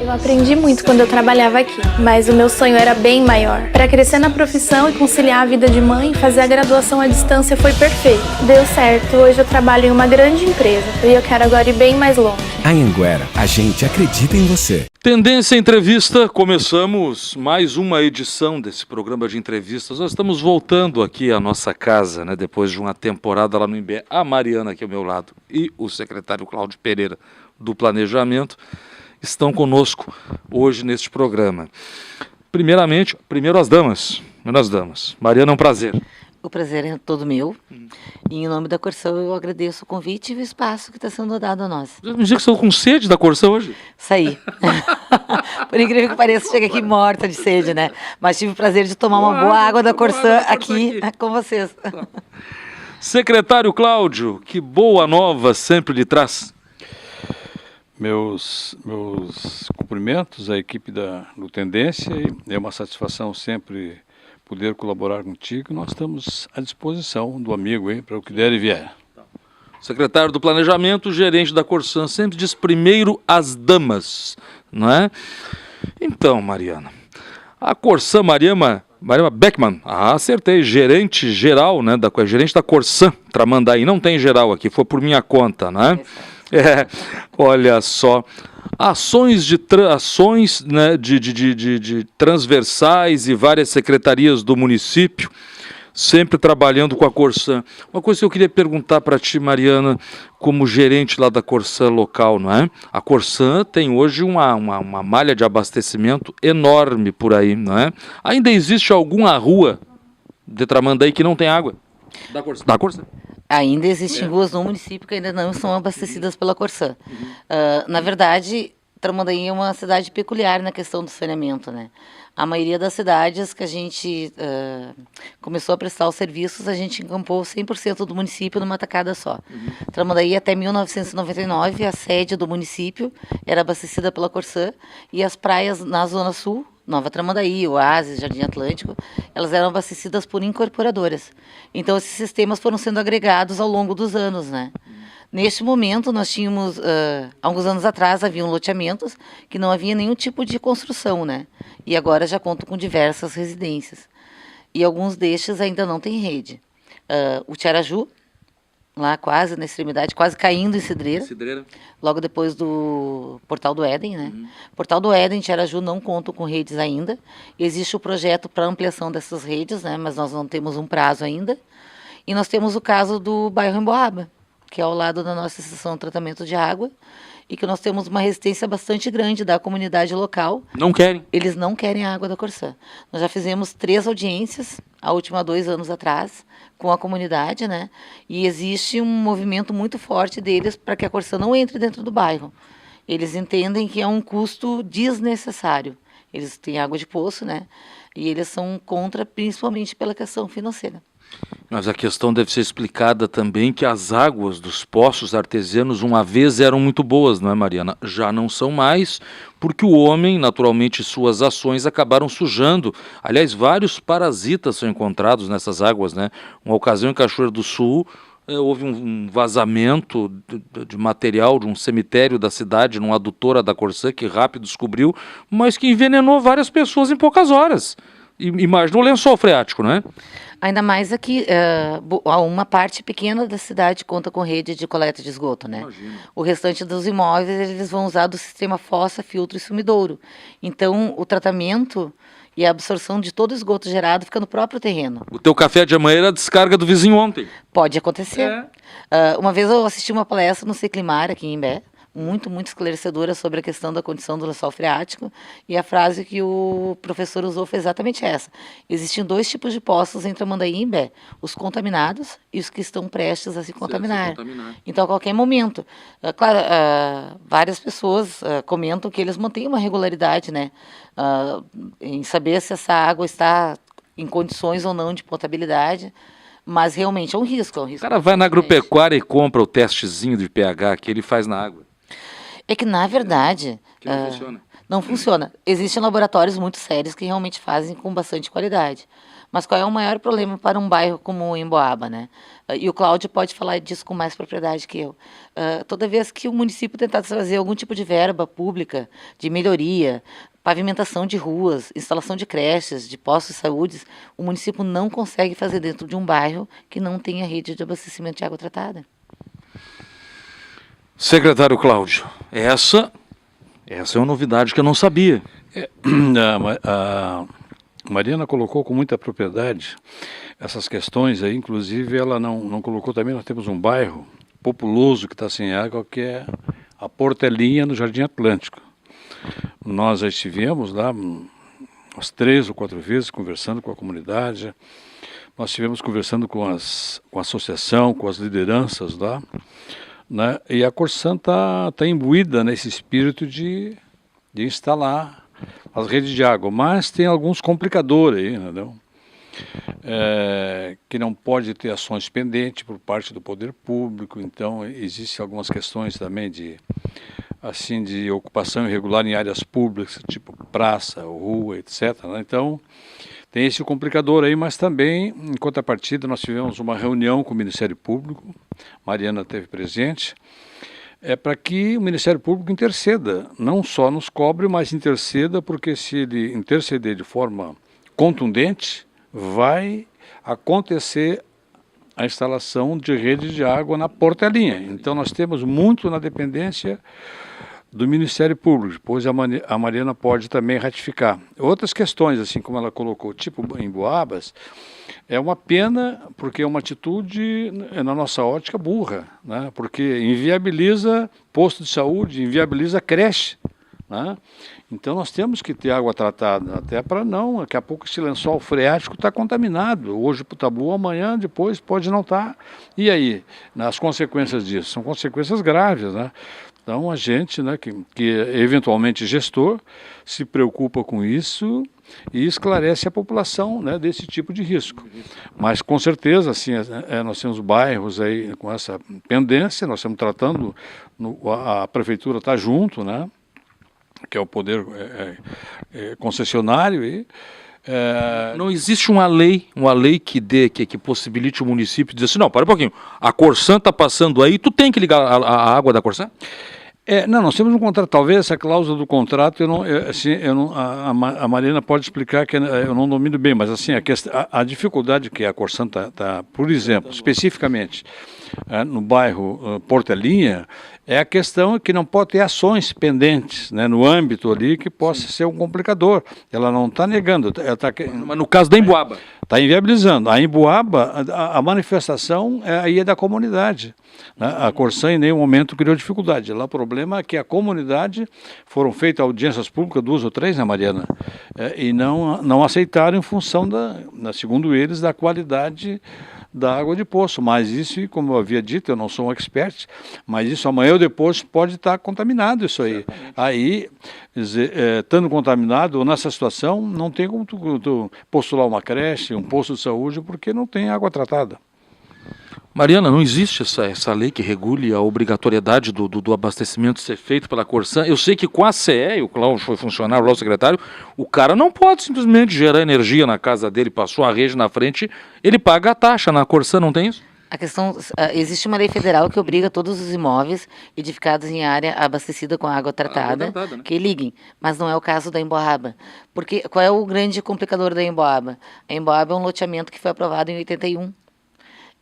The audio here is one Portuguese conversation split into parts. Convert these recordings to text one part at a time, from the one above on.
Eu aprendi muito quando eu trabalhava aqui, mas o meu sonho era bem maior. Para crescer na profissão e conciliar a vida de mãe, fazer a graduação à distância foi perfeito. Deu certo, hoje eu trabalho em uma grande empresa e eu quero agora ir bem mais longe. Anhanguera, a gente acredita em você. Tendência Entrevista, começamos mais uma edição desse programa de entrevistas. Nós estamos voltando aqui à nossa casa, né, depois de uma temporada lá no Imbé. A Mariana aqui ao meu lado e o secretário Cláudio Pereira do Planejamento estão conosco hoje neste programa. Primeiro as damas. Mariana, é um prazer. O prazer é todo meu. E em nome da Corsã eu agradeço o convite e o espaço que está sendo dado a nós. Me diz que estou com sede da Corsã hoje. Saí. Por incrível que pareça, chega aqui morta de sede, né? Mas tive o prazer de tomar uma boa água da Corsã aqui com vocês. Secretário Cláudio, que boa nova sempre lhe traz. Meus cumprimentos à equipe do Tendência, e é uma satisfação sempre poder colaborar contigo. Nós estamos à disposição do amigo aí para o que der e vier. Secretário do Planejamento, gerente da Corsã, sempre diz primeiro as damas, não é? Então, Mariana, a Corsã, Mariana Beckman, acertei, gerente geral, né, gerente da Corsã, Tramandaí, não tem geral aqui, foi por minha conta, né? Olha só, ações né, de transversais e várias secretarias do município, sempre trabalhando com a Corsã. Uma coisa que eu queria perguntar para ti, Mariana, como gerente lá da Corsã local, não é? A Corsã tem hoje uma malha de abastecimento enorme por aí, não é? Ainda existe alguma rua de Tramandaí que não tem água? Da Corsã? Ainda existem ruas no município que ainda não são abastecidas pela Corsã. Na verdade, Tramandaí é uma cidade peculiar na questão do saneamento, né? A maioria das cidades que a gente começou a prestar os serviços, a gente encampou 100% do município numa tacada só. Tramandaí, até 1999, a sede do município era abastecida pela Corsã e as praias na Zona Sul, Nova Tramandaí, Oásis, Jardim Atlântico, elas eram abastecidas por incorporadoras. Então, esses sistemas foram sendo agregados ao longo dos anos, né? Neste momento, nós tínhamos, alguns anos atrás, haviam loteamentos que não havia nenhum tipo de construção, né? E agora já contam com diversas residências. E alguns destes ainda não têm rede. O Tiaraju, lá quase na extremidade, quase caindo em Cidreira. Logo depois do Portal do Éden, né? Portal do Éden e Tiaraju não contam com redes ainda. Existe o projeto para ampliação dessas redes, né? Mas nós não temos um prazo ainda. E nós temos o caso do bairro Emboaba, que é ao lado da nossa estação de tratamento de água, e que nós temos uma resistência bastante grande da comunidade local. Não querem? Eles não querem a água da Corsã. Nós já fizemos 3 audiências, a última 2 anos atrás, com a comunidade, né? E existe um movimento muito forte deles para que a Corsã não entre dentro do bairro. Eles entendem que é um custo desnecessário. Eles têm água de poço, né? E eles são contra, principalmente pela questão financeira. Mas a questão deve ser explicada também que as águas dos poços artesianos uma vez eram muito boas, não é, Mariana? Já não são mais, porque o homem, naturalmente, suas ações acabaram sujando. Aliás, vários parasitas são encontrados nessas águas, né? Uma ocasião em Cachoeira do Sul, houve um vazamento de material de um cemitério da cidade, numa adutora da Corsã, que rápido descobriu, mas que envenenou várias pessoas em poucas horas. Imagina o lençol freático, não é? Ainda mais aqui, uma parte pequena da cidade conta com rede de coleta de esgoto, né? Imagina. O restante dos imóveis, eles vão usar do sistema fossa, filtro e sumidouro. Então, o tratamento e a absorção de todo o esgoto gerado fica no próprio terreno. O teu café de amanhã era a descarga do vizinho ontem. Pode acontecer. Uma vez eu assisti uma palestra no Seclimar, aqui em Imbé, muito esclarecedora sobre a questão da condição do lençol freático, e a frase que o professor usou foi exatamente essa. Existem 2 tipos de poços em Tramandaí e Imbé, os contaminados e os que estão prestes a se contaminar. Então, a qualquer momento, claro, várias pessoas comentam que eles mantêm uma regularidade, né, em saber se essa água está em condições ou não de potabilidade. Mas realmente é um risco. O cara vai na agropecuária e compra o testezinho de pH que ele faz na água. É que, na verdade, que não funciona. Não funciona. Existem laboratórios muito sérios que realmente fazem com bastante qualidade. Mas qual é o maior problema para um bairro como o Emboaba, né? E o Cláudio pode falar disso com mais propriedade que eu. Toda vez que o município tentar trazer algum tipo de verba pública, de melhoria, pavimentação de ruas, instalação de creches, de postos de saúde, o município não consegue fazer dentro de um bairro que não tenha rede de abastecimento de água tratada. Secretário Cláudio, essa é uma novidade que eu não sabia. A Mariana colocou com muita propriedade essas questões aí, inclusive ela não colocou também, nós temos um bairro populoso que está sem água, que é a Portelinha, no Jardim Atlântico. Nós já estivemos lá umas 3 ou 4 vezes conversando com a comunidade, nós estivemos conversando com a associação, com as lideranças lá, né? E a Corsan está imbuída nesse espírito de instalar as redes de água, mas tem alguns complicadores aí, entendeu? Que não pode ter ações pendentes por parte do poder público, então existem algumas questões também de ocupação irregular em áreas públicas, tipo praça, rua, etc., né? Então tem esse complicador aí, mas também, em contrapartida, nós tivemos uma reunião com o Ministério Público, Mariana esteve presente, para que o Ministério Público interceda, não só nos cobre, mas interceda, porque se ele interceder de forma contundente, vai acontecer a instalação de redes de água na Portelinha. Então nós temos muito na dependência do Ministério Público, depois a Mariana pode também ratificar. Outras questões, assim como ela colocou, tipo em Boabas, é uma pena, porque é uma atitude, na nossa ótica, burra, né? Porque inviabiliza posto de saúde, inviabiliza creche, né? Então nós temos que ter água tratada, até para não, daqui a pouco esse lençol freático está contaminado, hoje para o Tabu, amanhã, depois pode não estar. E aí, as consequências disso? São consequências graves, né? Então a gente, né, que é eventualmente gestor, se preocupa com isso e esclarece a população, né, desse tipo de risco. Mas com certeza, assim, nós temos bairros aí com essa pendência, nós estamos tratando, a prefeitura está junto, né, que é o poder concessionário e não existe uma lei que possibilite o município dizer assim, não, para um pouquinho, a Corsan está passando aí, tu tem que ligar a água da Corsan? Não, nós temos um contrato, talvez essa cláusula do contrato, a Mariana pode explicar que eu não domino bem, mas assim, a dificuldade que a Corsan está, por exemplo, especificamente no bairro Portelinha, é a questão que não pode ter ações pendentes, né, no âmbito ali que possa ser um complicador. Ela não está negando. Mas no caso da Emboaba? Está inviabilizando. A Emboaba, a manifestação aí é da comunidade, né? A Corsan em nenhum momento criou dificuldade. Lá o problema é que a comunidade, foram feitas audiências públicas, 2 ou 3, né, Mariana? E não aceitaram em função, segundo eles, da qualidade da água de poço, mas isso, como eu havia dito, eu não sou um expert, mas isso amanhã ou depois pode estar contaminado isso aí. Certamente. Aí, estando contaminado, ou nessa situação, não tem como tu postular uma creche, um posto de saúde, porque não tem água tratada. Mariana, não existe essa lei que regule a obrigatoriedade do abastecimento ser feito pela Corsan? Eu sei que com a CE, o Cláudio foi funcionário, o secretário, o cara não pode simplesmente gerar energia na casa dele, passou a rede na frente, ele paga a taxa. Na Corsan não tem isso? A questão, existe uma lei federal que obriga todos os imóveis edificados em área abastecida com água tratada, né, que liguem, mas não é o caso da Emboaba. Porque qual é o grande complicador da Emboaba? A Emboaba é um loteamento que foi aprovado em 81.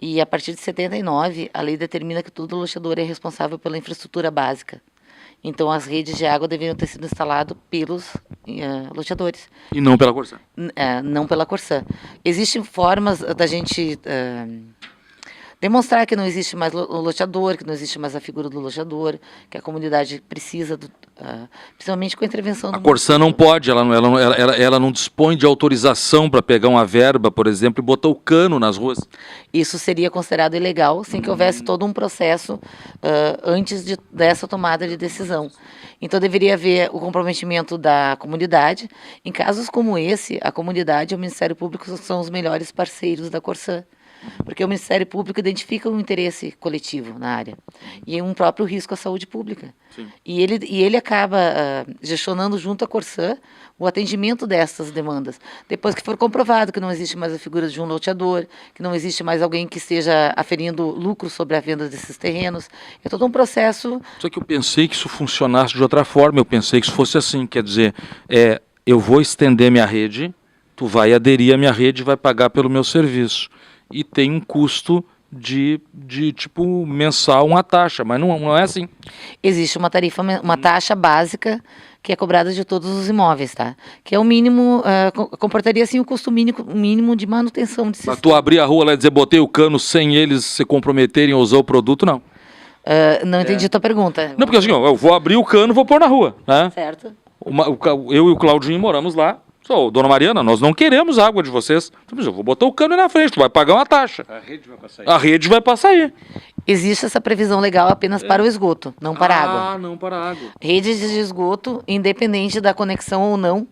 E a partir de 79, a lei determina que todo loteador é responsável pela infraestrutura básica. Então, as redes de água deveriam ter sido instaladas pelos loteadores. E não pela Corsan? Não pela Corsan. Existem formas da gente demonstrar que não existe mais o loteador, que não existe mais a figura do loteador, que a comunidade precisa, principalmente com a intervenção do... A Corsan não pode, ela não dispõe de autorização para pegar uma verba, por exemplo, e botar o cano nas ruas. Isso seria considerado ilegal, sem que houvesse todo um processo antes dessa tomada de decisão. Então, deveria haver o comprometimento da comunidade. Em casos como esse, a comunidade e o Ministério Público são os melhores parceiros da Corsan. Porque o Ministério Público identifica um interesse coletivo na área e um próprio risco à saúde pública. Sim. E ele acaba gestionando junto à Corsã o atendimento dessas demandas. Depois que for comprovado que não existe mais a figura de um loteador, que não existe mais alguém que esteja aferindo lucro sobre a venda desses terrenos, é todo um processo. Só que eu pensei que isso funcionasse de outra forma, eu pensei que isso fosse assim, quer dizer, eu vou estender minha rede, tu vai aderir à minha rede e vai pagar pelo meu serviço. E tem um custo de tipo mensal, uma taxa, mas não é assim. Existe uma tarifa, uma taxa básica que é cobrada de todos os imóveis, tá? Que é o mínimo, comportaria assim o custo mínimo de manutenção de Mas tu abrir a rua lá e dizer, botei o cano sem eles se comprometerem a usar o produto, não. Não entendi a tua pergunta. Não, porque assim, ó, eu vou abrir o cano e vou pôr na rua, né? Certo. Eu e o Claudinho moramos lá. Dona Mariana, nós não queremos água de vocês. Eu vou botar o cano aí na frente, tu vai pagar uma taxa. A rede vai passar aí. A rede vai passar aí. Existe essa previsão legal apenas para o esgoto, não para a água. Ah, não para a água. Redes de esgoto, independente da conexão ou não.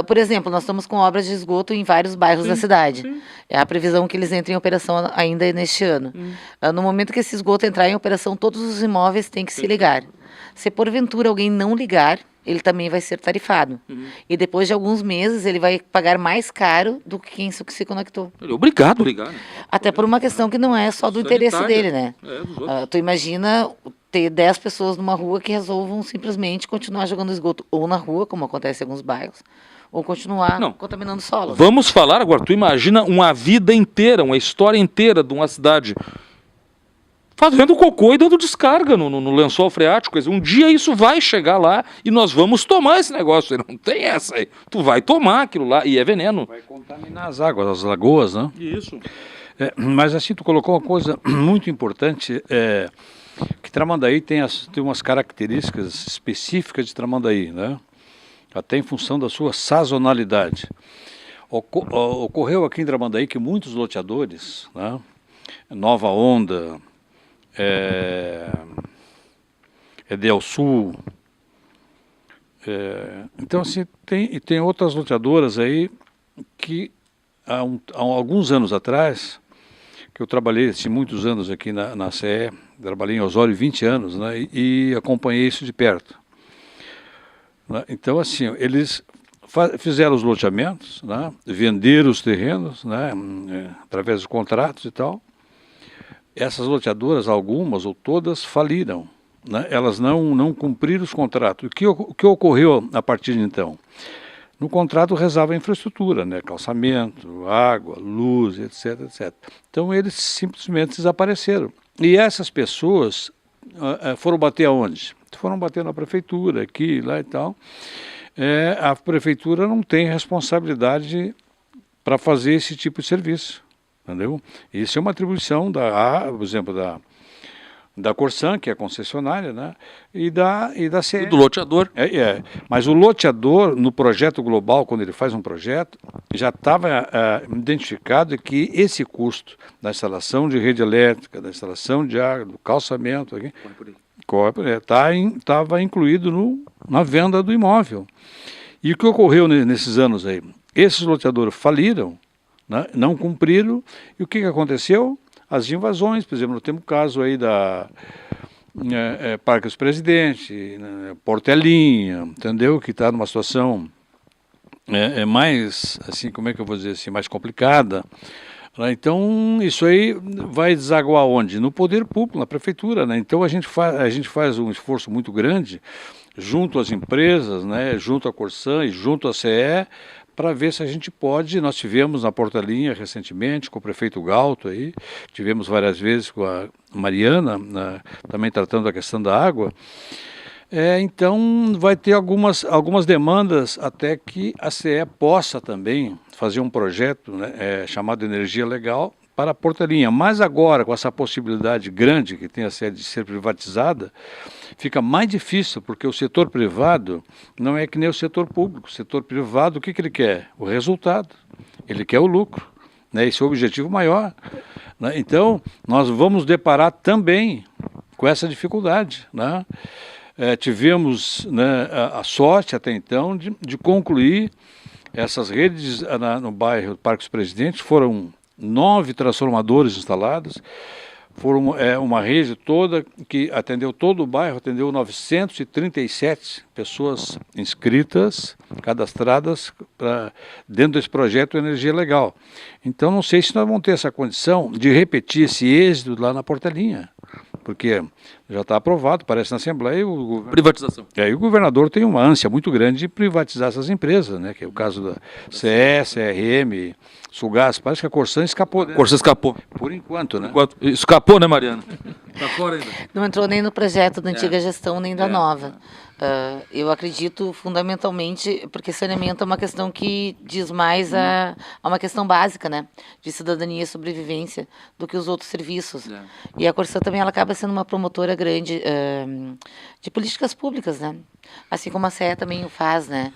Por exemplo, nós estamos com obras de esgoto em vários bairros da cidade. Sim. É a previsão que eles entrem em operação ainda neste ano. No momento que esse esgoto entrar em operação, todos os imóveis têm que se ligar. Se porventura alguém não ligar, ele também vai ser tarifado. E depois de alguns meses, ele vai pagar mais caro do que quem se conectou. Ele é obrigado a ligar, né? Até por uma questão que não é só do interesse Sanitária. dele, né? Dos outros. Tu imagina ter 10 pessoas numa rua que resolvam simplesmente continuar jogando esgoto ou na rua, como acontece em alguns bairros, ou continuar contaminando o solo. Vamos falar agora, tu imagina uma vida inteira, uma história inteira de uma cidade fazendo cocô e dando descarga no lençol freático. Quer dizer, um dia isso vai chegar lá e nós vamos tomar esse negócio. Não tem essa aí. Tu vai tomar aquilo lá e é veneno. Vai contaminar as águas, as lagoas, né? Isso. Mas assim, tu colocou uma coisa muito importante, que Tramandaí tem umas características específicas de Tramandaí, né? Até em função da sua sazonalidade. Ocorreu aqui em Tramandaí que muitos loteadores, né? Nova Onda, Edel Sul, então assim, tem outras loteadoras aí que há alguns anos atrás, que eu trabalhei assim, muitos anos aqui na CE, trabalhei em Osório 20 anos, né, e acompanhei isso de perto. Né, então assim, eles fizeram os loteamentos, né, venderam os terrenos, né, através de contratos e tal. Essas loteadoras, algumas ou todas, faliram, né? Elas não cumpriram os contratos. O que ocorreu a partir de então? No contrato rezava a infraestrutura, né? Calçamento, água, luz, etc, etc. Então eles simplesmente desapareceram. E essas pessoas foram bater aonde? Foram bater na prefeitura, aqui, lá e tal. A prefeitura não tem responsabilidade para fazer esse tipo de serviço. Entendeu? Isso é uma atribuição por exemplo, da Corsã, que é a concessionária, né? E da CE. E do loteador. Mas o loteador, no projeto global, quando ele faz um projeto, já estava identificado que esse custo da instalação de rede elétrica, da instalação de água, do calçamento, estava incluído na venda do imóvel. E o que ocorreu nesses anos aí? Esses loteadores faliram, né? Não cumpriram, e o que aconteceu? As invasões, por exemplo, nós temos o caso aí da Parque dos Presidentes, né, Portelinha, entendeu? Que está numa situação mais, assim, como é que eu vou dizer assim, mais complicada. Então, isso aí vai desaguar onde? No poder público, na prefeitura, né? Então, a gente faz um esforço muito grande, junto às empresas, né, junto à Corsã e junto à CE, para ver se a gente pode. Nós tivemos na Portelinha recentemente com o prefeito Galto aí, tivemos várias vezes com a Mariana, também tratando da questão da água. Então vai ter algumas demandas até que a CE possa também fazer um projeto, né, chamado Energia Legal para a Portelinha. Mas agora, com essa possibilidade grande que tem a CE de ser privatizada, fica mais difícil, porque o setor privado não é que nem o setor público. O setor privado, o que ele quer? O resultado. Ele quer o lucro, né? Esse é o objetivo maior, né? Então, nós vamos deparar também com essa dificuldade, né? Tivemos, né, a sorte até então de concluir essas redes no bairro Parque dos Presidentes. Foram 9 transformadores instalados. Foram uma rede toda que atendeu todo o bairro, atendeu 937 pessoas inscritas, cadastradas dentro desse projeto Energia Legal. Então não sei se nós vamos ter essa condição de repetir esse êxito lá na Portelinha, porque já está aprovado, parece na Assembleia. E Privatização. o governador tem uma ânsia muito grande de privatizar essas empresas, né? Que é o caso da CE, CRM, Sulgás. Parece que a Corsã escapou. A Corsã escapou. Por enquanto, né? Escapou, né, Mariana? Está fora ainda. Não entrou nem no projeto da antiga gestão, nem da nova. Eu acredito fundamentalmente, porque saneamento é uma questão que diz mais a uma questão básica, né, de cidadania e sobrevivência, do que os outros serviços. E a Corsã também ela acaba sendo uma promotora grande de políticas públicas, né, assim como a CE também o faz, né.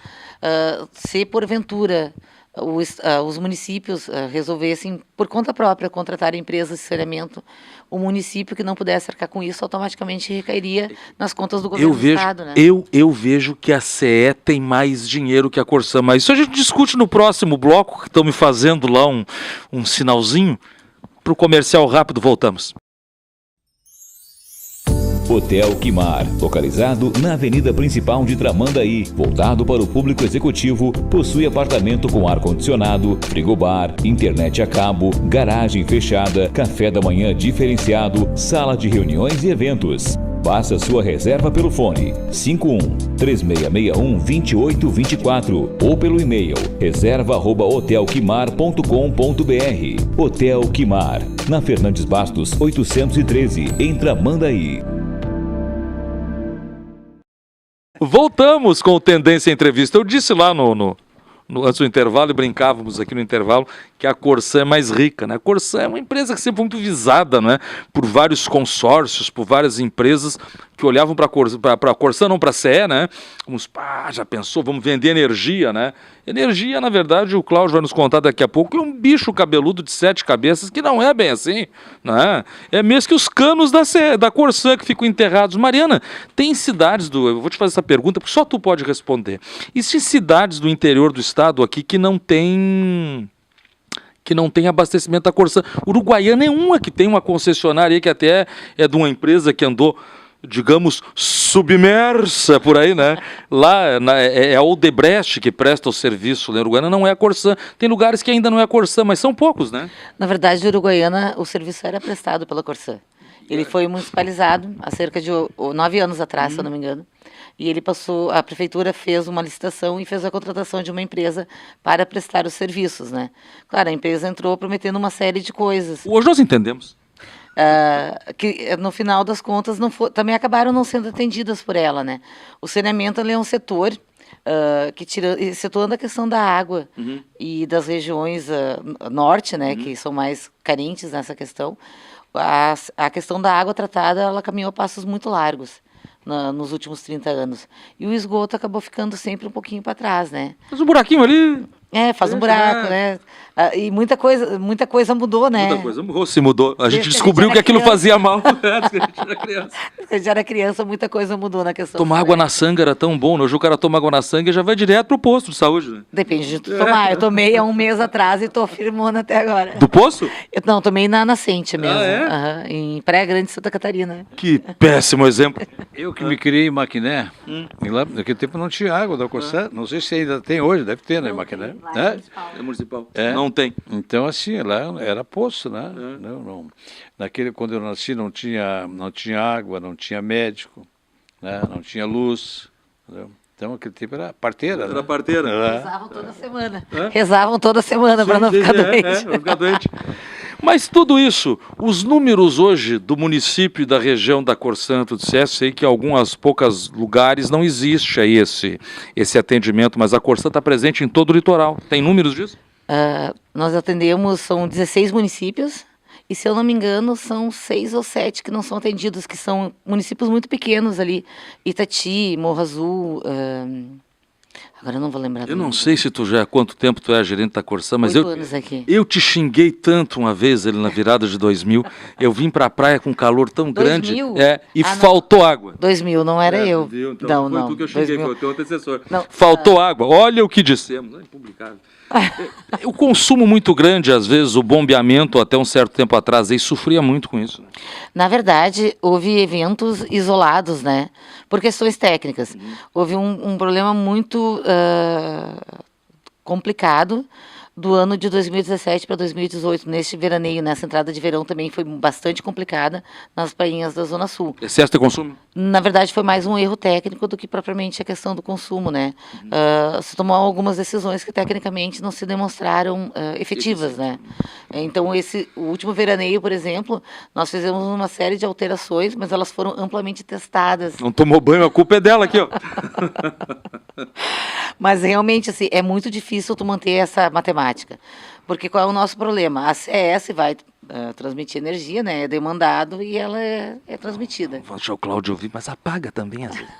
Se porventura os municípios resolvessem, por conta própria, contratar empresas de saneamento, o município que não pudesse arcar com isso automaticamente recairia nas contas do governo do Estado, né? Eu vejo que a CE tem mais dinheiro que a Corsã, mas isso a gente discute no próximo bloco, que estão me fazendo lá um sinalzinho. Para o comercial rápido, voltamos. Hotel Quimar, localizado na avenida principal de Tramandaí, voltado para o público executivo, possui apartamento com ar-condicionado, frigobar, internet a cabo, garagem fechada, café da manhã diferenciado, sala de reuniões e eventos. Faça sua reserva pelo fone 51-3661-2824 ou pelo e-mail reserva@hotelquimar.com.br. Hotel Quimar, na Fernandes Bastos 813, em Tramandaí. Voltamos com o Tendência Entrevista. Eu disse lá antes do intervalo, e brincávamos aqui no intervalo, que a Corsã é mais rica, né? A Corsã é uma empresa que sempre foi muito visada, né? Por vários consórcios, por várias empresas que olhavam para a Corsã, não para a CE, né? Como, já pensou, vamos vender energia, né? Energia, na verdade, o Cláudio vai nos contar daqui a pouco, é um bicho cabeludo de 7 cabeças, que não é bem assim, né? É mesmo que os canos da Corsã que ficam enterrados. Mariana, tem cidades eu vou te fazer essa pergunta, porque só tu pode responder. Existem cidades do interior do estado aqui que não tem abastecimento da Corsã. Uruguaiana é uma que tem uma concessionária aí, que até é de uma empresa que andou, digamos, submersa por aí, né? Lá é a Odebrecht que presta o serviço, né? Uruguaiana não é a Corsã. Tem lugares que ainda não é a Corsã, mas são poucos, né? Na verdade, de Uruguaiana, o serviço era prestado pela Corsã. Ele foi municipalizado há cerca de 9 anos atrás, se eu não me engano. E a prefeitura fez uma licitação e fez a contratação de uma empresa para prestar os serviços, né? Claro, a empresa entrou prometendo uma série de coisas. Hoje nós entendemos. Que no final das contas também acabaram não sendo atendidas por ela, né? O saneamento é um setor excetuando a questão da água e das regiões norte, né, que são mais carentes nessa questão. A questão da água tratada, ela caminhou a passos muito largos nos últimos 30 anos. E o esgoto acabou ficando sempre um pouquinho para trás, né? Faz um buraquinho ali. Faz um buraco, né? E muita coisa mudou, né? Muita coisa mudou, se mudou. A gente Desde descobriu que aquilo criança. fazia mal. Desde que a gente era criança. Quando a gente era criança, muita coisa mudou na questão. Tomar água na sangue era tão bom, né? Hoje o cara toma água na sangue e já vai direto pro posto de saúde, né? Depende de tu tomar. Eu tomei há um mês atrás e tô firmona até agora. Do poço? Não, tomei na nascente mesmo. Ah, é? Em Praia Grande, Santa Catarina. Que péssimo exemplo. Eu que me criei em Maquiné, e lá naquele tempo não tinha água da Corsã, não sei se ainda tem hoje, deve ter, né, em Maquiné. É municipal. É. Não tem. Então, assim, lá era poço, né? Não, quando eu nasci não tinha água, não tinha médico, né? Não tinha luz, entendeu? Então, aquele tempo era parteira. Era né? parteira. Rezavam toda semana. Rezavam toda semana para não ficar doente. Não ficar doente. Mas tudo isso, os números hoje do município e da região da Corsã, tu disseste aí que em algumas poucos lugares não existe aí esse atendimento, mas a Corsã está presente em todo o litoral. Tem números disso? Nós atendemos, são 16 municípios, e se eu não me engano, são 6 ou 7 que não são atendidos, que são municípios muito pequenos ali, Itati, Morro Azul, Agora eu não vou lembrar do Eu não nome. sei se tu já há quanto tempo tu é gerente da Corsã, mas 8 anos aqui. eu te xinguei tanto uma vez ali na virada de 2000. Eu vim pra praia com calor tão 2000? grande e Ah, não. faltou água. 2000, não era eu. Viu? Então, não, foi não. tu que eu xinguei, 2000. foi o teu antecessor. Não. Faltou água. Olha o que dissemos. É impublicável. O consumo muito grande, às vezes, o bombeamento até um certo tempo atrás, aí sofria muito com isso. Né? Na verdade, houve eventos isolados, né? Por questões técnicas. Houve um problema muito complicado do ano de 2017 para 2018. Neste veraneio, nessa entrada de verão também foi bastante complicada nas prainhas da Zona Sul. Excesso de consumo? Na verdade, foi mais um erro técnico do que propriamente a questão do consumo, né? Se tomou algumas decisões que tecnicamente não se demonstraram efetivas, né? Então, o último veraneio, por exemplo, nós fizemos uma série de alterações, mas elas foram amplamente testadas. Não tomou banho, a culpa é dela aqui, ó. Mas realmente, assim, é muito difícil tu manter essa matemática. Porque qual é o nosso problema? A CES vai transmitir energia, né? É demandado e ela é transmitida. Vou deixar o Cláudio ouvir, mas apaga também, às vezes.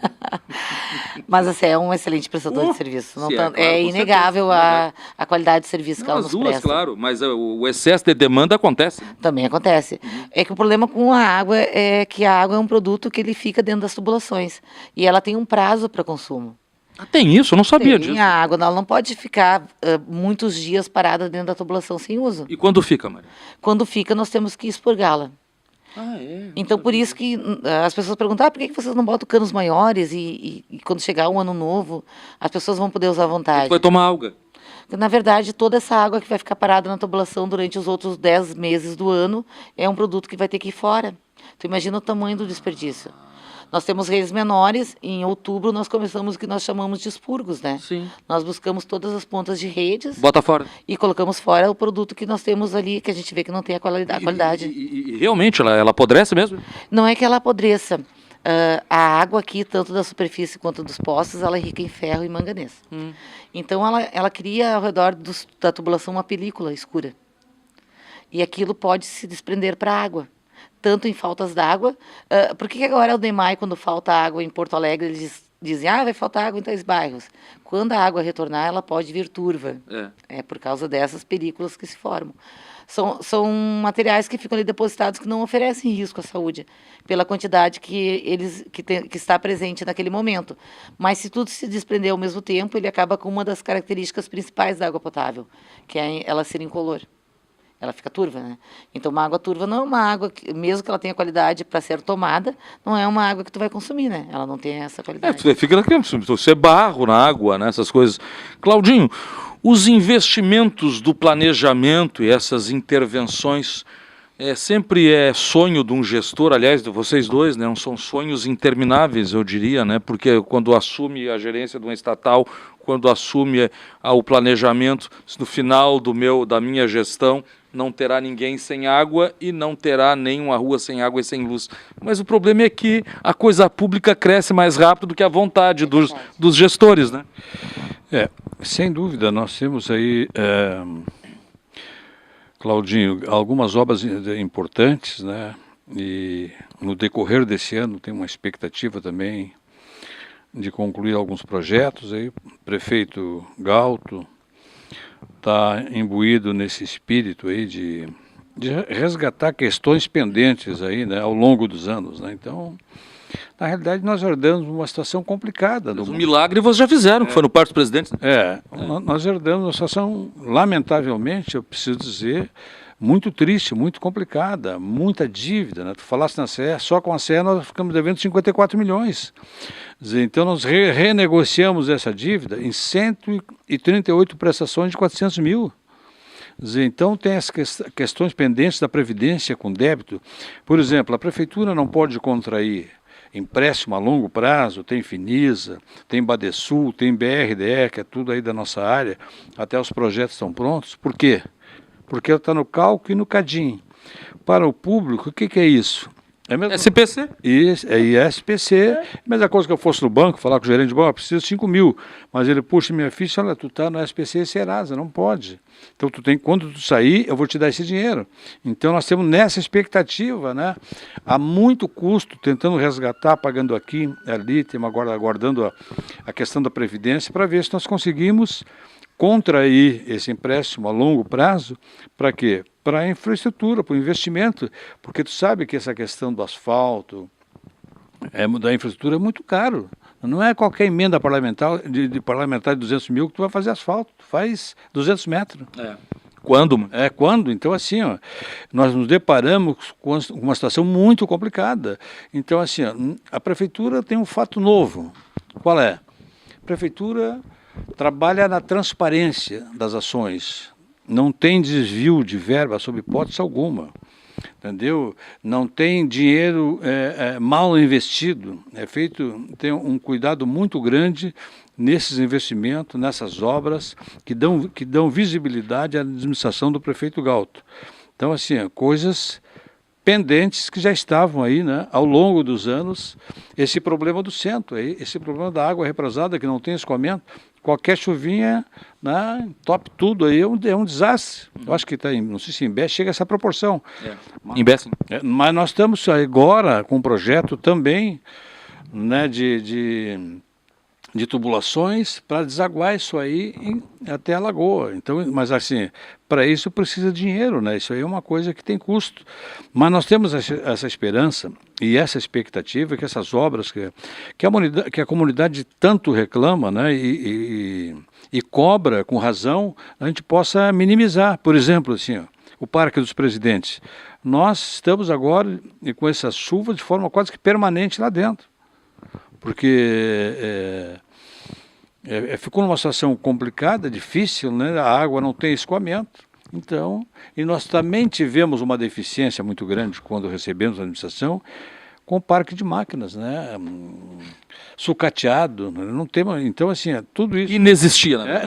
Mas a CE é um excelente prestador de serviço. Não sim, tá- claro, é com inegável certeza. a qualidade de serviço que Não, ela as nos duas, presta. claro, mas o excesso de demanda acontece. Também acontece. É que o problema com a água é que a água é um produto que ele fica dentro das tubulações. E ela tem um prazo para consumo. Ah, tem isso? Eu não sabia Tem disso. a água, ela não pode ficar muitos dias parada dentro da tubulação sem uso. E quando fica, Maria? Quando fica, nós temos que expurgá-la. Ah, é? Então, por isso que as pessoas perguntam, por que vocês não botam canos maiores e quando chegar um ano novo, as pessoas vão poder usar à vontade? Vai tomar alga. Na verdade, toda essa água que vai ficar parada na tubulação durante os outros 10 meses do ano é um produto que vai ter que ir fora. Tu imagina o tamanho do desperdício. Nós temos redes menores, e em outubro nós começamos o que nós chamamos de expurgos, né? Sim. Nós buscamos todas as pontas de redes Bota fora. e colocamos fora o produto que nós temos ali, que a gente vê que não tem a qualidade. E realmente, ela apodrece mesmo? Não é que ela apodreça. A água aqui, tanto da superfície quanto dos poços, ela é rica em ferro e manganês. Então, ela cria ao redor da tubulação uma película escura. E aquilo pode se desprender para a água. Tanto em faltas d'água. Por que agora o DEMAI, quando falta água em Porto Alegre, eles dizem, vai faltar água em tais bairros. Quando a água retornar, ela pode vir turva. É por causa dessas películas que se formam. São materiais que ficam ali depositados que não oferecem risco à saúde, pela quantidade que está presente naquele momento. Mas se tudo se desprender ao mesmo tempo, ele acaba com uma das características principais da água potável, que é ela ser incolor. Ela fica turva, né? Então, uma água turva não é uma água que, mesmo que ela tenha qualidade para ser tomada, não é uma água que tu vai consumir, né? Ela não tem essa qualidade. Fica naquele, você barro na água, né? Essas coisas. Claudinho, os investimentos do planejamento e essas intervenções sempre é sonho de um gestor, aliás, de vocês dois, né? São sonhos intermináveis, eu diria, né? Porque quando assume a gerência de uma estatal, quando assume o planejamento, no final da minha gestão, não terá ninguém sem água e não terá nenhuma rua sem água e sem luz. Mas o problema é que a coisa pública cresce mais rápido do que a vontade dos gestores, né? Sem dúvida, nós temos aí, Claudinho, algumas obras importantes, né? E no decorrer desse ano tem uma expectativa também de concluir alguns projetos. Aí, o prefeito Galto está imbuído nesse espírito aí de resgatar questões pendentes aí, né, ao longo dos anos, né? Então, na realidade, nós herdamos uma situação complicada. Um milagre vocês já fizeram, que foi no Parque dos Presidentes. Né? Nós herdamos uma situação, lamentavelmente, eu preciso dizer, muito triste, muito complicada, muita dívida, né? Tu falaste na CE, só com a CE nós ficamos devendo 54 milhões. Então nós renegociamos essa dívida em 138 prestações de 400 mil. Então tem as questões pendentes da Previdência com débito. Por exemplo, a Prefeitura não pode contrair empréstimo a longo prazo, tem Finisa, tem Badesul, tem BRDE, que é tudo aí da nossa área, até os projetos estão prontos. Por quê? Porque ela está no cálculo e no CADIM. Para o público, o que é isso? É mesmo? SPC? Isso, é ISPC. Mesma coisa que eu fosse no banco, falar com o gerente de banco, preciso de 5 mil. Mas ele puxa minha ficha, olha, tu está no SPC e Serasa, não pode. Então, quando tu sair, eu vou te dar esse dinheiro. Então, nós temos nessa expectativa, né? Há muito custo tentando resgatar, pagando aqui, ali, temos agora aguardando a questão da Previdência, para ver se nós conseguimos contrair esse empréstimo a longo prazo. Para quê? Para a infraestrutura, para o investimento, porque tu sabe que essa questão do asfalto, da infraestrutura é muito caro. Não é qualquer emenda parlamentar de parlamentar de 200 mil que tu vai fazer asfalto, tu faz 200 metros. Quando? Quando? Então, assim, ó, nós nos deparamos com uma situação muito complicada. Então, assim, ó, a prefeitura tem um fato novo. Qual é? A prefeitura trabalha na transparência das ações. Não tem desvio de verba sob hipótese alguma, entendeu? Não tem dinheiro mal investido. Tem um cuidado muito grande nesses investimentos, nessas obras que dão visibilidade à administração do prefeito Galto. Então, assim, coisas pendentes que já estavam aí, né, ao longo dos anos. Esse problema do centro, esse problema da água represada que não tem escoamento. Qualquer chuvinha, né, top tudo aí, é um desastre. Eu acho que não sei se em Imbé chega a essa proporção. Imbé, sim. Mas nós estamos agora com um projeto também, né, de tubulações para desaguar isso aí até a lagoa. Então, mas assim, para isso precisa de dinheiro, né? Isso aí é uma coisa que tem custo. Mas nós temos essa esperança e essa expectativa que essas obras que a comunidade tanto reclama, né, e cobra com razão, a gente possa minimizar. Por exemplo, assim, ó, o Parque dos Presidentes. Nós estamos agora com essa chuva de forma quase que permanente lá dentro. Porque ficou numa situação complicada, difícil, né? A água não tem escoamento. Então, e nós também tivemos uma deficiência muito grande quando recebemos a administração com o parque de máquinas, né? Sucateado, não tem, então assim, tudo isso Inexistia, né?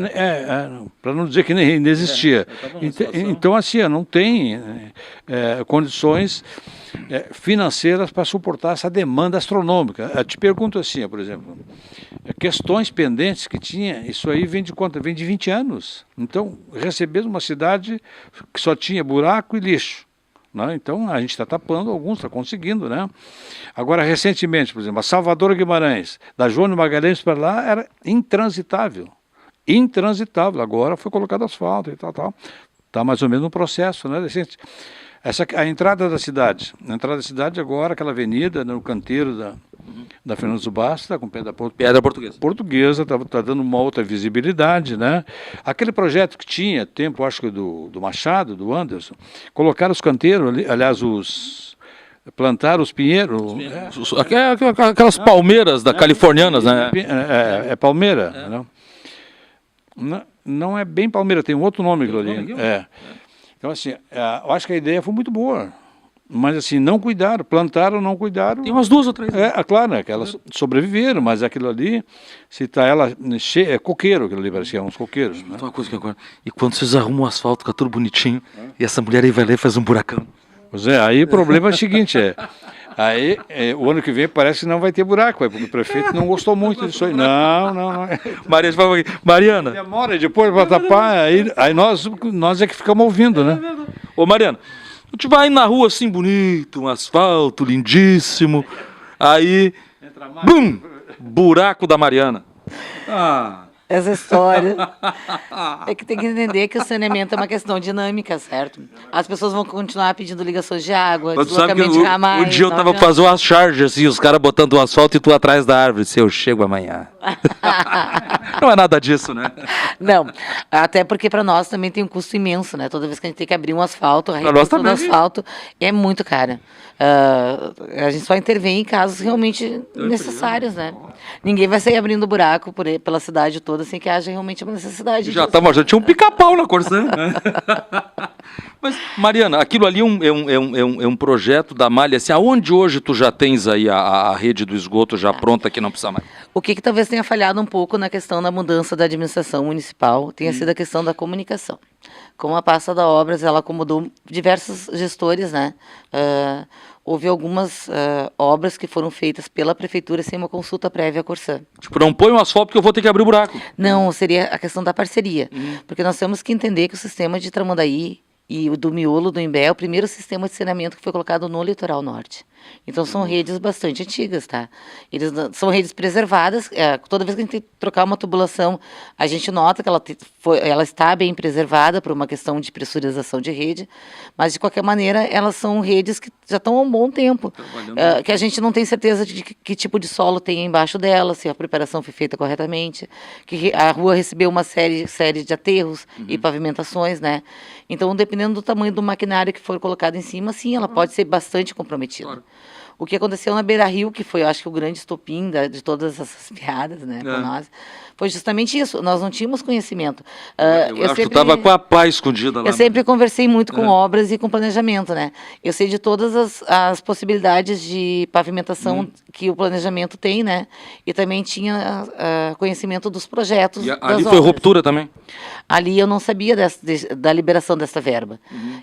Para não dizer que nem inexistia. Então assim, não tem condições financeiras para suportar essa demanda astronômica. Eu te pergunto assim, por exemplo, questões pendentes que tinha, isso aí vem de quanto? Vem de 20 anos. Então, recebemos uma cidade que só tinha buraco e lixo. Né? Então, a gente está tapando alguns, está conseguindo, né? Agora, recentemente, por exemplo, a Salvador Guimarães, da João Magalhães para lá, era intransitável. Intransitável. Agora foi colocado asfalto e tal. Está mais ou menos no processo, né? A entrada da cidade. A entrada da cidade agora, aquela avenida, no canteiro da Fernando Zubasta, está com pedra portuguesa, está dando uma outra visibilidade, né? Aquele projeto que tinha, tempo, acho que do Machado, do Anderson, colocaram os canteiros ali, aliás, plantaram os pinheiros. Aquelas palmeiras californianas, né? É palmeira, não é bem palmeira, tem um outro nome aquilo ali. Então, assim, eu acho que a ideia foi muito boa. Mas assim, não cuidaram, plantaram, não cuidaram. Tem umas 2 ou 3. Claro, né, que elas sobreviveram, mas aquilo ali, se está ela cheia, é coqueiro, aquilo ali parecia uns coqueiros. Né? Uma coisa que agora. E quando vocês arrumam o asfalto, fica tudo bonitinho, e essa mulher aí vai lá e faz um buracão. Pois aí o problema é o seguinte, o ano que vem parece que não vai ter buraco, porque o prefeito não gostou muito disso aí. Não. Mariana. Demora depois para tapar, aí nós é que ficamos ouvindo, né? Ô Mariana, a gente vai na rua assim, bonito, um asfalto lindíssimo, aí, bum, buraco da Mariana. Essa história é que tem que entender que o saneamento é uma questão dinâmica, certo? As pessoas vão continuar pedindo ligações de água, deslocamento de ramais. Um dia eu tava fazendo umas charges assim, os caras botando o asfalto e tu atrás da árvore, se eu chego amanhã. Não é nada disso, né? Não, até porque para nós também tem um custo imenso, né? Toda vez que a gente tem que abrir um asfalto, a nós reposição do também. asfalto é muito cara. A gente só intervém em casos realmente necessários, né? Ninguém vai sair abrindo buraco pela cidade toda sem que haja realmente uma necessidade. Já tinha um pica-pau na Corsã. Né? Mas, Mariana, aquilo ali é um projeto da Malha, assim, aonde hoje tu já tens aí a rede do esgoto já pronta que não precisa mais? O que talvez tenha falhado um pouco na questão da mudança da administração municipal tenha sido a questão da comunicação. Como a pasta da Obras, ela acomodou diversos gestores, né? houve algumas obras que foram feitas pela prefeitura sem uma consulta prévia à Corsã. Tipo, não põe um asfalto porque eu vou ter que abrir o buraco. Não, seria a questão da parceria. Porque nós temos que entender que o sistema de Tramandaí e o do miolo do Imbé é o primeiro sistema de saneamento que foi colocado no litoral norte. Então são redes bastante antigas, tá? São redes preservadas. Toda vez que a gente tem que trocar uma tubulação, a gente nota que ela está bem preservada por uma questão de pressurização de rede, mas de qualquer maneira elas são redes que já estão há um bom tempo, que a gente não tem certeza de que tipo de solo tem embaixo dela, se a preparação foi feita corretamente, que a rua recebeu uma série de aterros e pavimentações, né? Então, dependendo do tamanho do maquinário que for colocado em cima, sim, ela pode ser bastante comprometida. Claro. O que aconteceu na Beira Rio, que foi, eu acho que o grande estopim de todas essas piadas, né, para nós, foi justamente isso. Nós não tínhamos conhecimento. Eu acho que tu estava com a pá escondida lá. Eu sempre conversei muito com obras e com planejamento, né? Eu sei de todas as possibilidades de pavimentação que o planejamento tem, né? E também tinha conhecimento dos projetos. E ali foi ruptura também? Ali eu não sabia da liberação dessa verba.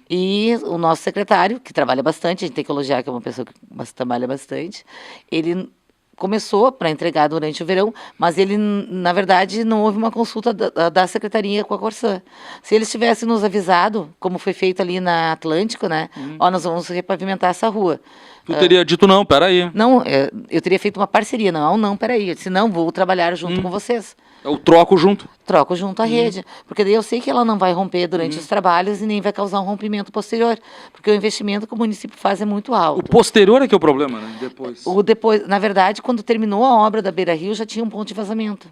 E o nosso secretário, que trabalha bastante, a gente tem que elogiar que é uma pessoa que trabalha bastante, ele começou para entregar durante o verão, mas ele, na verdade, não houve uma consulta da secretaria com a Corsã. Se eles tivessem nos avisado, como foi feito ali na Atlântico, né? Nós vamos repavimentar essa rua. Tu teria dito não, peraí. Não, eu teria feito uma parceria. Não, peraí. Eu disse, não, vou trabalhar junto com vocês. Eu troco junto? Troco junto à rede. Porque daí eu sei que ela não vai romper durante os trabalhos e nem vai causar um rompimento posterior. Porque o investimento que o município faz é muito alto. O posterior é que é o problema, né? Depois, na verdade, quando terminou a obra da Beira Rio, já tinha um ponto de vazamento.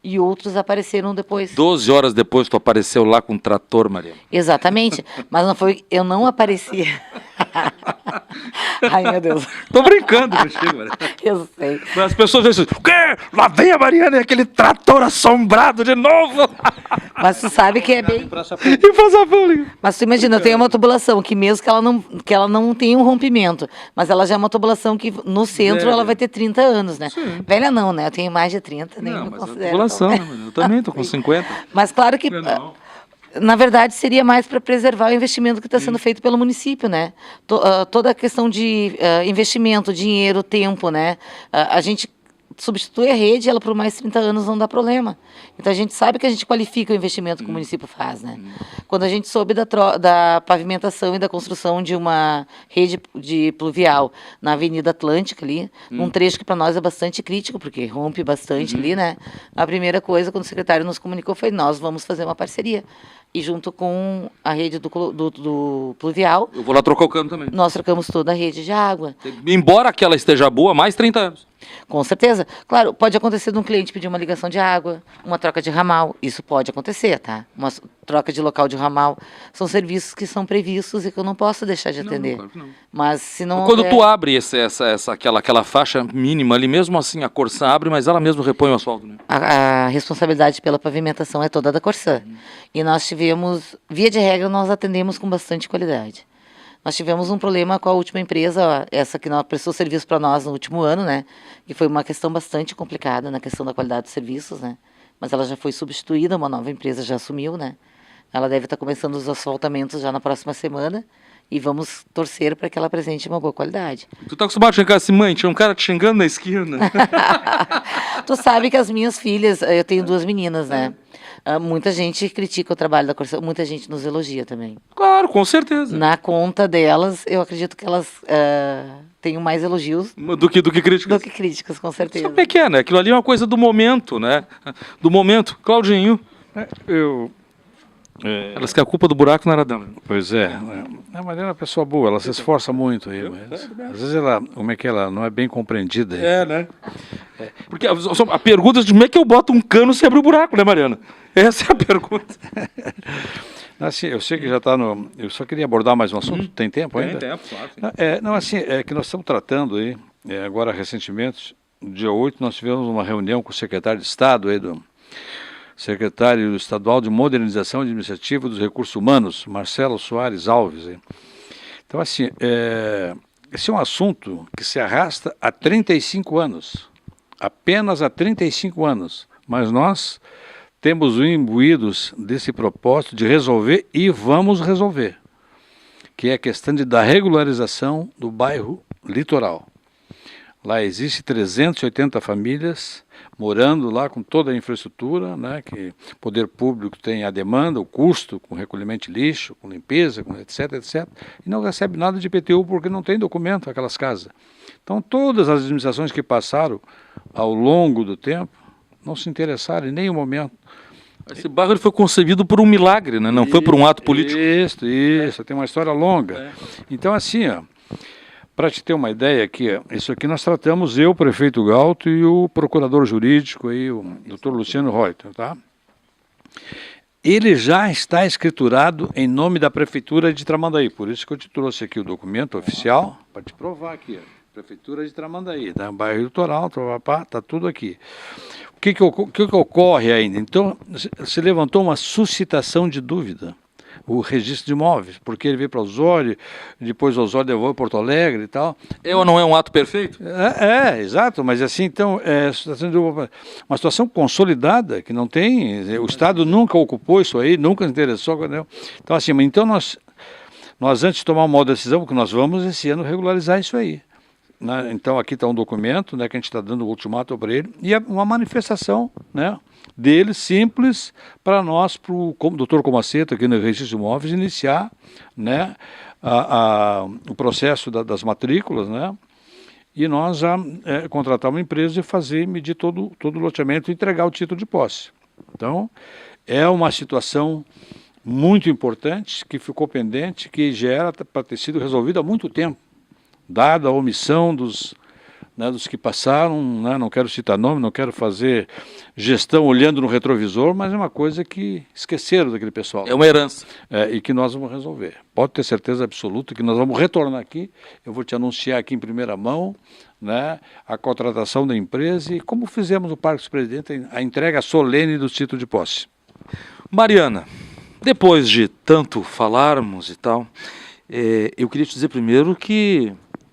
E outros apareceram depois. 12 horas depois tu apareceu lá com um trator, Maria. Exatamente. Mas não foi, eu não apareci. Ai, meu Deus. Tô brincando contigo, Maria. Eu sei. Mas as pessoas dizem assim, o quê? Lá vem a Mariana e aquele trator assombrado de novo. Mas tu sabe que é bem... E praça pública. Mas tu imagina, eu tenho uma tubulação que mesmo que ela não tenha um rompimento, mas ela já é uma tubulação que no centro Velha. Ela vai ter 30 anos, né? Sim. Velha não, né? Eu tenho mais de 30, nem Não, me mas considero. é tubulação, né, Maria? Eu também tô com 50. Mas claro que... Não. Na verdade, seria mais para preservar o investimento que está sendo feito pelo município, né? Toda a questão de investimento, dinheiro, tempo, né? A gente substitui a rede, ela por mais 30 anos não dá problema. Então a gente sabe que a gente qualifica o investimento que o município faz, né? Quando a gente soube da pavimentação e da construção de uma rede de pluvial na Avenida Atlântica ali, num trecho que para nós é bastante crítico, porque rompe bastante ali, né? A primeira coisa, quando o secretário nos comunicou, foi nós vamos fazer uma parceria. E junto com a rede do pluvial... Eu vou lá trocar o cano também. Nós trocamos toda a rede de água. Embora aquela esteja boa, mais 30 anos. Com certeza. Claro, pode acontecer de um cliente pedir uma ligação de água, uma troca de ramal. Isso pode acontecer, tá? Uma troca de local de ramal. São serviços que são previstos e que eu não posso deixar de atender. Não, claro que não. Mas se não Quando houver... tu abre aquela faixa mínima ali, mesmo assim a Corsã abre, mas ela mesma repõe o asfalto, né? A responsabilidade pela pavimentação é toda da Corsã. E nós tivemos, via de regra, nós atendemos com bastante qualidade. Nós tivemos um problema com a última empresa, essa que prestou serviço para nós no último ano, né? Que foi uma questão bastante complicada na questão da qualidade dos serviços, né? Mas ela já foi substituída, uma nova empresa já assumiu, né? Ela deve estar começando os asfaltamentos já na próxima semana e vamos torcer para que ela apresente uma boa qualidade. Tu tá acostumado a chegar assim, mãe, tinha um cara te xingando na esquina. Tu sabe que as minhas filhas, eu tenho 2 meninas, né? Muita gente critica o trabalho da Corsã, muita gente nos elogia também. Claro, com certeza. Na conta delas, eu acredito que elas tenham mais elogios Do que críticas. do que críticas, com certeza. Sabe o que é, né? Aquilo ali é uma coisa do momento, né? Do momento. Claudinho. Elas que a culpa do buraco não era dela. Pois é. A Mariana é uma pessoa boa, ela se esforça muito aí, mas às vezes ela não é bem compreendida. Né? Porque a pergunta é de como é que eu boto um cano se abre o buraco, né, Mariana? Essa é a pergunta. Assim, eu sei que já está no... Eu só queria abordar mais um assunto. Tem tempo ainda? Tem tempo, claro. É que nós estamos tratando aí, agora recentemente, no dia 8, nós tivemos uma reunião com o secretário de Estado aí do... secretário estadual de Modernização Administrativa dos Recursos Humanos, Marcelo Soares Alves. Hein? Então, assim, esse é um assunto que se arrasta há 35 anos, apenas há 35 anos, mas nós temos imbuídos desse propósito de resolver e vamos resolver. que é a questão da regularização do bairro Litoral. Lá existe 380 famílias morando lá com toda a infraestrutura, né, que o poder público tem a demanda, o custo com recolhimento de lixo, com limpeza, com etc, etc, e não recebe nada de IPTU porque não tem documento aquelas casas. Então todas as administrações que passaram ao longo do tempo não se interessaram em nenhum momento. Esse bairro ele foi concebido por um milagre, né? Não foi por um ato político. Isso, tem uma história longa. Então assim, ó, para te ter uma ideia aqui, isso aqui nós tratamos, eu, o prefeito Galto e o procurador jurídico, aí, o doutor Luciano Reuter, tá? Ele já está escriturado em nome da prefeitura de Tramandaí, por isso que eu te trouxe aqui o documento oficial, para te provar aqui, ó. Prefeitura de Tramandaí, tá? Bairro Litoral, tá tudo aqui. O que ocorre ainda? Então, se levantou uma suscitação de dúvida. O registro de imóveis, porque ele veio para Osório, depois Osório devolve Porto Alegre e tal. É ou não é um ato perfeito? Exato, mas assim, então, uma situação consolidada, que não tem, o Estado nunca ocupou isso aí, nunca se interessou. Então, assim, então nós antes de tomar uma decisão, porque nós vamos esse ano regularizar isso aí. Né? Então, aqui está um documento, né, que a gente está dando o ultimato para ele, e é uma manifestação, né, dele, simples, para nós, para o doutor Comaceto, aqui no Registro de Imóveis, iniciar, né, o processo das matrículas, né, e nós já contratar uma empresa e medir todo o loteamento e entregar o título de posse. Então, é uma situação muito importante, que ficou pendente, que já era para ter sido resolvida há muito tempo, dada a omissão dos que passaram, né, não quero citar nome, não quero fazer gestão olhando no retrovisor, mas é uma coisa que esqueceram daquele pessoal. É uma herança. E que nós vamos resolver. Pode ter certeza absoluta que nós vamos retornar aqui, eu vou te anunciar aqui em primeira mão, né, a contratação da empresa e como fizemos no Parque dos Presidentes, a entrega solene do título de posse. Mariana, depois de tanto falarmos e tal, eu queria te dizer primeiro que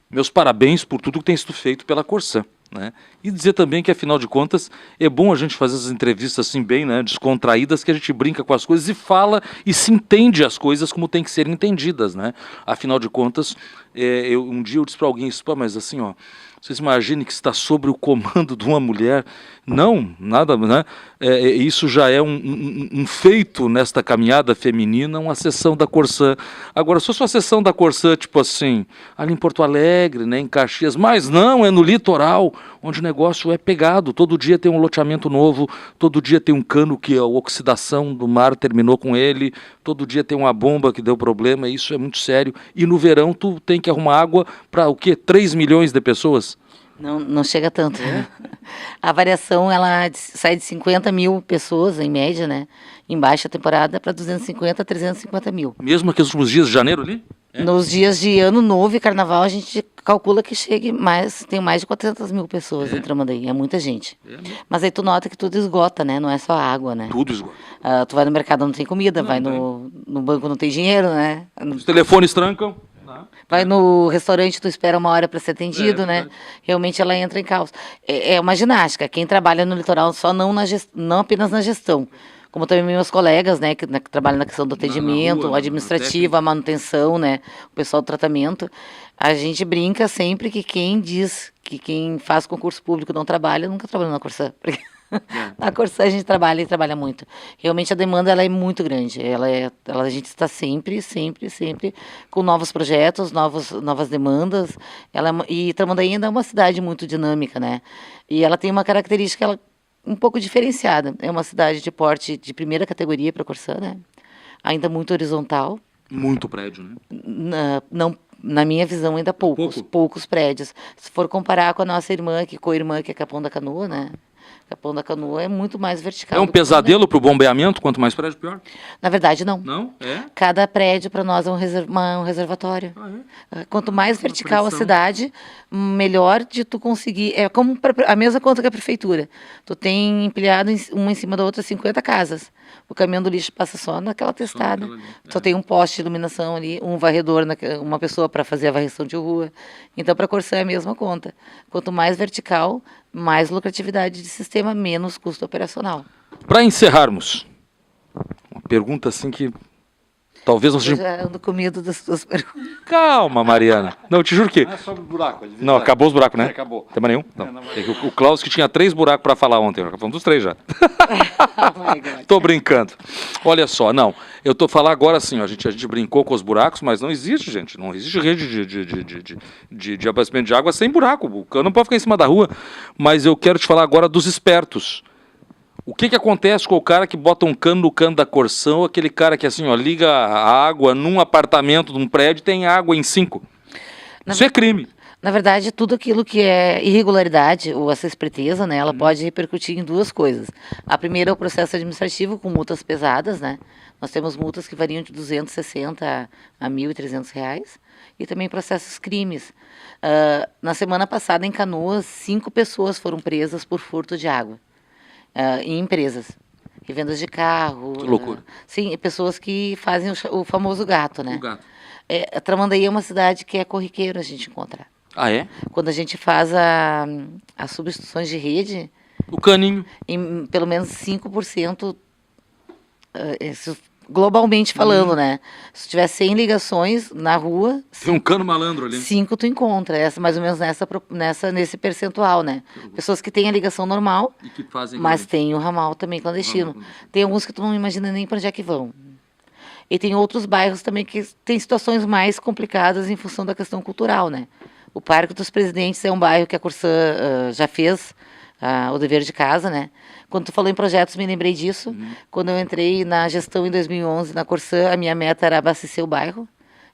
meus parabéns por tudo que tem sido feito pela Corsã, né? E dizer também que, afinal de contas, é bom a gente fazer essas entrevistas assim bem, né, descontraídas, que a gente brinca com as coisas e fala e se entende as coisas como tem que ser entendidas, né? Afinal de contas, um dia eu disse para alguém isso, mas assim, ó, vocês imaginem que está sob o comando de uma mulher. Não, nada, né? Isso já é um feito nesta caminhada feminina, uma sessão da Corsã. Agora, se fosse uma sessão da Corsã, tipo assim, ali em Porto Alegre, né, em Caxias, mas não, é no litoral, onde o negócio é pegado. Todo dia tem um loteamento novo, todo dia tem um cano que a oxidação do mar terminou com ele, todo dia tem uma bomba que deu problema, isso é muito sério. E no verão tu tem que arrumar água para o quê? 3 milhões de pessoas? Não chega tanto. A variação, ela sai de 50 mil pessoas, em média, né? Em baixa temporada, para 250 a 350 mil. Mesmo aqueles últimos dias de janeiro ali? Nos dias de Ano Novo e Carnaval, a gente calcula que tem mais de 400 mil pessoas em Tramandaí. É muita gente. Mas aí tu nota que tudo esgota, né? Não é só água, né? Tudo esgota. Tu vai no mercado, não tem comida, vai no banco, não tem dinheiro, né? Os telefones trancam. Vai no restaurante, tu espera uma hora para ser atendido, né? Realmente ela entra em caos. É uma ginástica. Quem trabalha no litoral, só não apenas na gestão, como também meus colegas, né, que trabalham na questão do atendimento, rua, administrativo, a manutenção, né, o pessoal do tratamento, a gente brinca sempre que quem diz que quem faz concurso público não trabalha, nunca trabalhou na Corsã. Na Corsã a gente trabalha e trabalha muito. Realmente a demanda ela é muito grande. A gente está sempre com novos projetos, novas demandas. E Tramandaí ainda é uma cidade muito dinâmica, né? E ela tem uma característica um pouco diferenciada. É uma cidade de porte de primeira categoria para a Corsã, né? Ainda muito horizontal. Muito prédio, né? Na minha visão, ainda poucos prédios. Se for comparar com a nossa co-irmã, que é Capão da Canoa, né? Capão da Canoa é muito mais vertical. É um pesadelo para o bombeamento? Quanto mais prédio, pior? Na verdade, não. Não? Cada prédio, para nós, é um reservatório. Quanto mais vertical a cidade, melhor de tu conseguir. É como a mesma conta que a prefeitura. Tu tem empilhado uma em cima da outra 50 casas. O caminhão do lixo passa só naquela testada. Só tem um poste de iluminação ali, um varredor, uma pessoa para fazer a varreção de rua. Então, para a Corsã é a mesma conta. Quanto mais vertical, mais lucratividade de sistema, menos custo operacional. Para encerrarmos, uma pergunta assim que Talvez não Eu seja... já ando com medo das suas perguntas. Calma, Mariana. Não, eu te juro que... Não é sobre buraco. Não, acabou os buracos, né? É, acabou. Tem mais nenhum? Não. É que o Klaus que tinha 3 buracos para falar ontem. Falamos dos 3 já. Oh my God. Tô brincando. Olha só, não. Eu tô falando agora assim, ó, a gente brincou com os buracos, mas não existe, gente. Não existe rede de abastecimento de água sem buraco. O cano não pode ficar em cima da rua. Mas eu quero te falar agora dos espertos. O que acontece com o cara que bota um cano no cano da Corsã, ou aquele cara que assim, ó, liga a água num apartamento, num prédio, tem água em 5? Isso é crime. Na verdade, tudo aquilo que é irregularidade ou essa esperteza, né, ela pode repercutir em 2 coisas. A primeira é o processo administrativo com multas pesadas, né? Nós temos multas que variam de 260 a R$ 1.300 e também processos crimes. Na semana passada, em Canoas, 5 pessoas foram presas por furto de água em empresas. Revendas de carro. Que loucura. Sim, pessoas que fazem o famoso gato, né? O gato. Tramandaí é uma cidade que é corriqueiro a gente encontrar. Ah, é? Quando a gente faz as substituições de rede, O caninho. em pelo menos 5%, isso globalmente falando, né? Se tiver 100 ligações na rua, Tem um cano malandro ali. 5 tu encontra, mais ou menos nesse percentual, né? Pessoas que têm a ligação normal, E que fazem... mas tem o ramal também clandestino. Tem alguns que tu não imagina nem para onde é que vão. E tem outros bairros também que tem situações mais complicadas em função da questão cultural, né? O Parque dos Presidentes é um bairro que a Corsã já fez o dever de casa, né? Quando tu falou em projetos, me lembrei disso. Quando eu entrei na gestão em 2011 na Corsã, a minha meta era abastecer o bairro.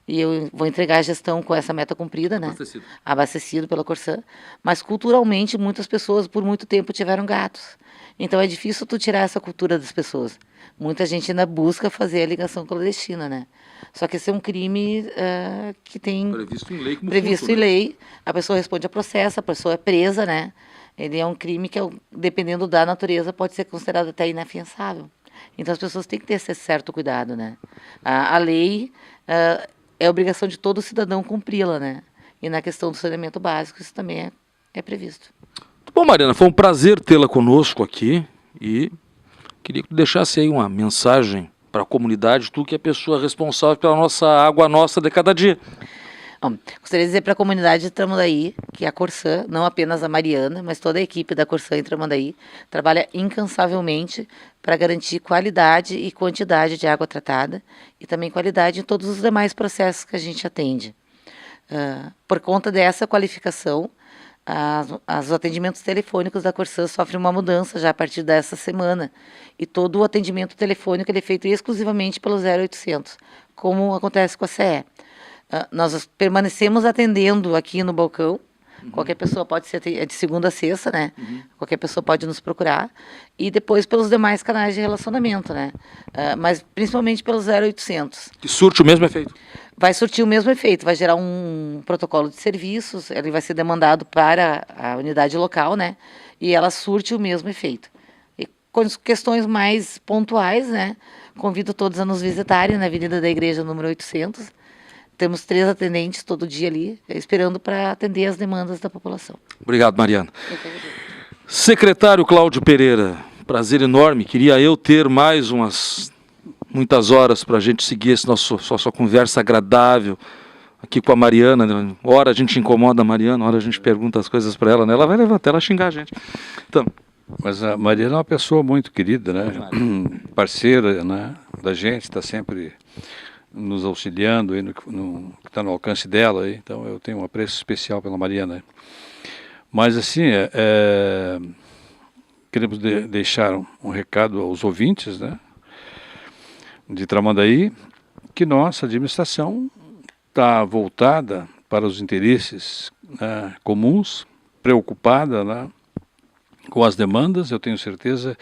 E eu vou entregar a gestão com essa meta cumprida, né? Abastecido pela Corsã. Mas culturalmente, muitas pessoas por muito tempo tiveram gatos. Então é difícil tu tirar essa cultura das pessoas. Muita gente ainda busca fazer a ligação clandestina, né? Só que esse é um crime que tem Previsto em lei como previsto furto, em né? lei. A pessoa responde a processo, a pessoa é presa, né? Ele é um crime que, dependendo da natureza, pode ser considerado até inafiançável. Então as pessoas têm que ter esse certo cuidado, né? A lei é obrigação de todo cidadão cumpri-la, né? E na questão do saneamento básico, isso também é previsto. Bom, Mariana, foi um prazer tê-la conosco aqui e queria que tu deixasse aí uma mensagem para a comunidade, tu que é a pessoa responsável pela nossa água nossa de cada dia. Bom, gostaria de dizer para a comunidade de Tramandaí que a Corsã, não apenas a Mariana, mas toda a equipe da Corsã em Tramandaí, trabalha incansavelmente para garantir qualidade e quantidade de água tratada e também qualidade em todos os demais processos que a gente atende. Por conta dessa qualificação, os atendimentos telefônicos da Corsã sofrem uma mudança já a partir dessa semana. E todo o atendimento telefônico ele é feito exclusivamente pelo 0800, como acontece com a CE. Nós permanecemos atendendo aqui no balcão. Qualquer pessoa pode ser de segunda a sexta, né? Qualquer pessoa pode nos procurar. E depois pelos demais canais de relacionamento, né? Mas principalmente pelo 0800. Que surte o mesmo efeito. Vai surtir o mesmo efeito, vai gerar um protocolo de serviços, ele vai ser demandado para a unidade local, né? E ela surte o mesmo efeito. E com questões mais pontuais, né? Convido todos a nos visitarem na Avenida da Igreja, número 800. Temos 3 atendentes todo dia ali, esperando para atender as demandas da população. Obrigado, Mariana. Secretário Cláudio Pereira, prazer enorme. Queria eu ter mais muitas horas para a gente seguir esse sua conversa agradável aqui com a Mariana. Hora a gente incomoda a Mariana, hora a gente pergunta as coisas para ela, né? Ela vai levantar, ela xingar a gente. Então, Mas a Mariana é uma pessoa muito querida, né? Parceira, né? Da gente, está sempre nos auxiliando aí no que está no alcance dela. Aí. Então eu tenho um apreço especial pela Mariana. Mas assim, queremos deixar um recado aos ouvintes, né? De Tramandaí, que nossa administração está voltada para os interesses comuns, preocupada, né, com as demandas. Eu tenho certeza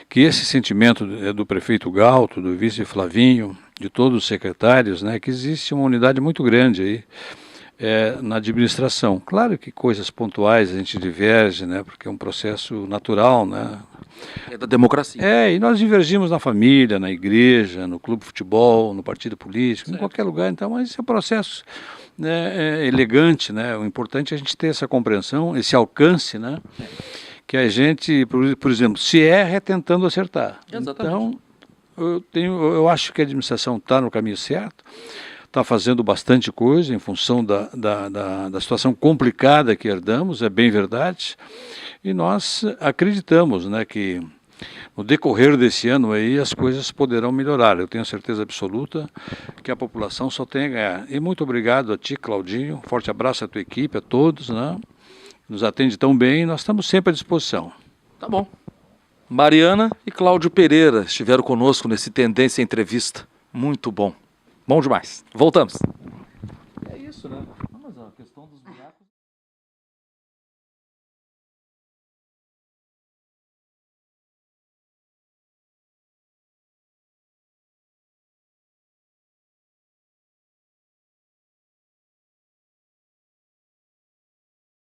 que esse sentimento do prefeito Galto, do vice Flavinho, de todos os secretários, né, que existe uma unidade muito grande aí na administração. Claro que coisas pontuais a gente diverge, né, porque é um processo natural, né. é da democracia. E nós divergimos na família, na igreja, no clube de futebol, no partido político, em qualquer lugar. Então, mas esse é um processo, né, elegante, né. O importante é a gente ter essa compreensão, esse alcance, né, que a gente, por exemplo, se erra é tentando acertar. Exatamente. Então, eu acho que a administração está no caminho certo, está fazendo bastante coisa em função da situação complicada que herdamos, é bem verdade, e nós acreditamos, né, que no decorrer desse ano aí as coisas poderão melhorar. Eu tenho certeza absoluta que a população só tem a ganhar. E muito obrigado a ti, Claudinho, forte abraço à tua equipe, a todos, né, nos atende tão bem, nós estamos sempre à disposição. Tá bom. Mariana e Cláudio Pereira estiveram conosco nesse Tendência Entrevista. Muito bom. Bom demais. Voltamos. É isso, né? Mas a questão dos buracos...